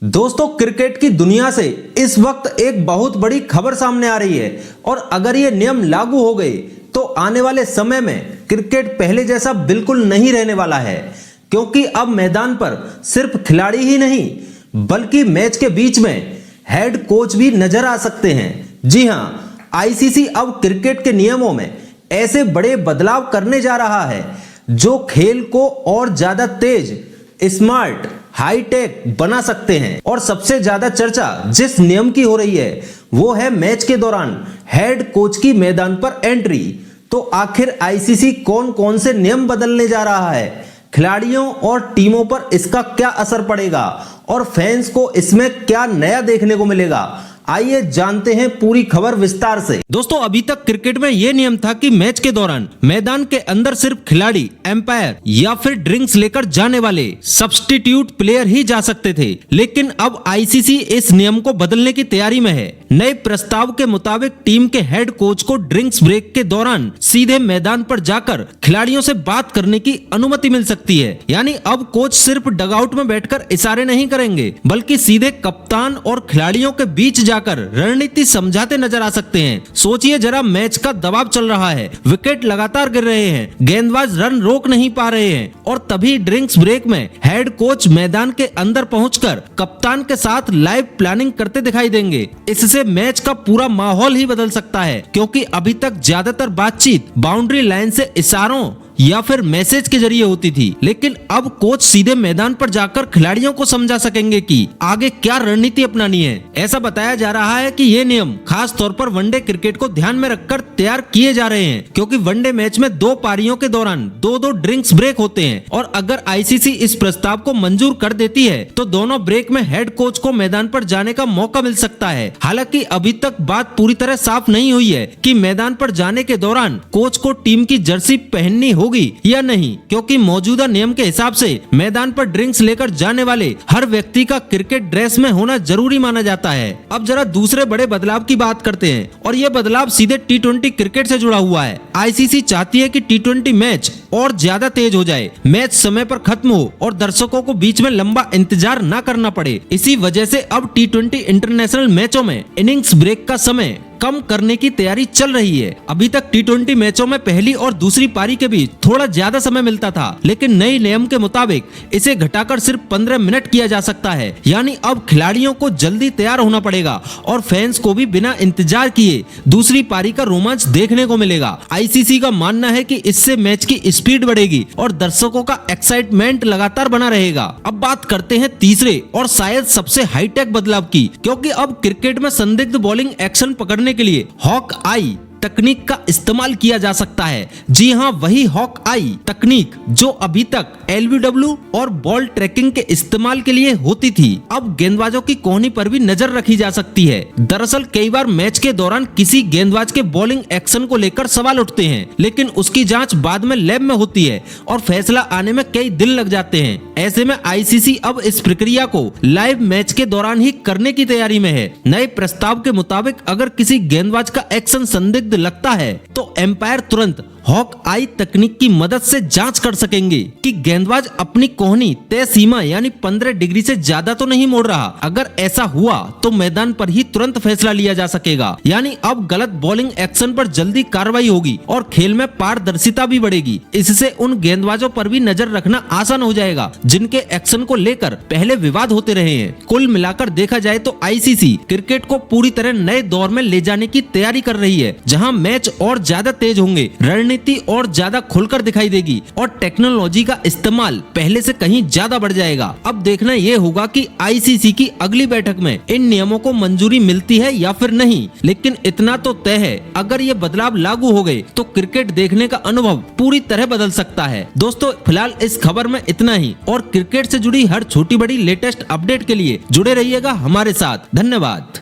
दोस्तों, क्रिकेट की दुनिया से इस वक्त एक बहुत बड़ी खबर सामने आ रही है और अगर ये नियम लागू हो गए तो आने वाले समय में क्रिकेट पहले जैसा बिल्कुल नहीं रहने वाला है, क्योंकि अब मैदान पर सिर्फ खिलाड़ी ही नहीं बल्कि मैच के बीच में हेड कोच भी नजर आ सकते हैं। जी हां, आईसीसी अब क्रिकेट के नियमों में ऐसे बड़े बदलाव करने जा रहा है जो खेल को और ज्यादा तेज, स्मार्ट, हाईटेक बना सकते हैं। और सबसे ज्यादा चर्चा जिस नियम की हो रही है वो है मैच के दौरान हेड कोच की मैदान पर एंट्री। तो आखिर आईसीसी कौन कौन से नियम बदलने जा रहा है, खिलाड़ियों और टीमों पर इसका क्या असर पड़ेगा और फैंस को इसमें क्या नया देखने को मिलेगा, आइए जानते हैं पूरी खबर विस्तार से। दोस्तों, अभी तक क्रिकेट में यह नियम था कि मैच के दौरान मैदान के अंदर सिर्फ खिलाड़ी, एम्पायर या फिर ड्रिंक्स लेकर जाने वाले सब्स्टिट्यूट प्लेयर ही जा सकते थे, लेकिन अब आईसीसी इस नियम को बदलने की तैयारी में है। नए प्रस्ताव के मुताबिक टीम के हेड कोच को ड्रिंक्स ब्रेक के दौरान सीधे मैदान पर जाकर खिलाड़ियों से बात करने की अनुमति मिल सकती है। यानी अब कोच सिर्फ डगआउट में बैठकर इशारे नहीं करेंगे बल्कि सीधे कप्तान और खिलाड़ियों के बीच जाकर रणनीति समझाते नजर आ सकते हैं। सोचिए जरा, मैच का दबाव चल रहा है, विकेट लगातार गिर रहे हैं, गेंदबाज रन रोक नहीं पा रहे हैं और तभी ड्रिंक्स ब्रेक में हेड कोच मैदान के अंदर पहुंचकर कप्तान के साथ लाइव प्लानिंग करते दिखाई देंगे। इससे मैच का पूरा माहौल ही बदल सकता है, क्योंकि अभी तक ज्यादातर बातचीत बाउंड्री लाइन से इशारों या फिर मैसेज के जरिए होती थी, लेकिन अब कोच सीधे मैदान पर जाकर खिलाड़ियों को समझा सकेंगे कि आगे क्या रणनीति अपनानी है। ऐसा बताया जा रहा है कि ये नियम खास तौर पर वनडे क्रिकेट को ध्यान में रखकर तैयार किए जा रहे हैं, क्योंकि वनडे मैच में दो पारियों के दौरान दो ड्रिंक्स ब्रेक होते हैं और अगर आईसीसी इस प्रस्ताव को मंजूर कर देती है तो दोनों ब्रेक में हेड कोच को मैदान पर जाने का मौका मिल सकता है। हालांकि अभी तक बात पूरी तरह साफ नहीं हुई है कि मैदान पर जाने के दौरान कोच को टीम की जर्सी पहननी होगी या नहीं, क्योंकि मौजूदा नियम के हिसाब से मैदान पर ड्रिंक्स लेकर जाने वाले हर व्यक्ति का क्रिकेट ड्रेस में होना जरूरी माना जाता है। अब जरा दूसरे बड़े बदलाव की बात करते हैं और ये बदलाव सीधे टी20 क्रिकेट से जुड़ा हुआ है। आईसीसी चाहती है कि टी20 मैच और ज्यादा तेज हो जाए, मैच समय पर खत्म हो और दर्शकों को बीच में लंबा इंतजार न करना पड़े। इसी वजह से अब टी20 इंटरनेशनल मैचों में इनिंग्स ब्रेक का समय कम करने की तैयारी चल रही है। अभी तक टी20 मैचों में पहली और दूसरी पारी के बीच थोड़ा ज्यादा समय मिलता था, लेकिन नए नियम के मुताबिक इसे घटाकर सिर्फ 15 मिनट किया जा सकता है। यानी अब खिलाड़ियों को जल्दी तैयार होना पड़ेगा और फैंस को भी बिना इंतजार किए दूसरी पारी का रोमांच देखने को मिलेगा। आईसीसी का मानना है कि इससे मैच की स्पीड बढ़ेगी और दर्शकों का एक्साइटमेंट लगातार बना रहेगा। अब बात करते हैं तीसरे और शायद सबसे हाईटेक बदलाव की, क्योंकि अब क्रिकेट में संदिग्ध बॉलिंग एक्शन पकड़ने के लिए हॉक आई तकनीक का इस्तेमाल किया जा सकता है। जी हां, वही हॉक आई तकनीक जो अभी तक एलबीडब्ल्यू और बॉल ट्रैकिंग के इस्तेमाल के लिए होती थी, अब गेंदबाजों की कोहनी पर भी नजर रखी जा सकती है। दरअसल कई बार मैच के दौरान किसी गेंदबाज के बॉलिंग एक्शन को लेकर सवाल उठते हैं, लेकिन उसकी जांच बाद में लैब में होती है और फैसला आने में कई दिन लग जाते हैं। ऐसे में आईसीसी अब इस प्रक्रिया को लाइव मैच के दौरान ही करने की तैयारी में है। नए प्रस्ताव के मुताबिक अगर किसी गेंदबाज का एक्शन संदिग्ध लगता है तो एम्पायर तुरंत हॉक आई तकनीक की मदद से जांच कर सकेंगे कि गेंदबाज अपनी कोहनी तय सीमा यानी 15 डिग्री से ज्यादा तो नहीं मोड़ रहा। अगर ऐसा हुआ तो मैदान पर ही तुरंत फैसला लिया जा सकेगा। यानी अब गलत बॉलिंग एक्शन पर जल्दी कार्रवाई होगी और खेल में पारदर्शिता भी बढ़ेगी। इससे उन गेंदबाजों पर भी नजर रखना आसान हो जाएगा जिनके एक्शन को लेकर पहले विवाद होते रहे हैं। कुल मिलाकर देखा जाए तो आईसीसी क्रिकेट को पूरी तरह नए दौर में ले जाने की तैयारी कर रही है, जहाँ मैच और ज्यादा तेज होंगे, रणनीति और ज्यादा खुलकर दिखाई देगी और टेक्नोलॉजी का इस्तेमाल पहले से कहीं ज्यादा बढ़ जाएगा। अब देखना यह होगा कि आईसीसी की अगली बैठक में इन नियमों को मंजूरी मिलती है या फिर नहीं, लेकिन इतना तो तय है, अगर ये बदलाव लागू हो गए तो क्रिकेट देखने का अनुभव पूरी तरह बदल सकता है। दोस्तों, फिलहाल इस खबर में इतना ही और क्रिकेट से जुड़ी हर छोटी बड़ी लेटेस्ट अपडेट के लिए जुड़े रहिएगा हमारे साथ। धन्यवाद।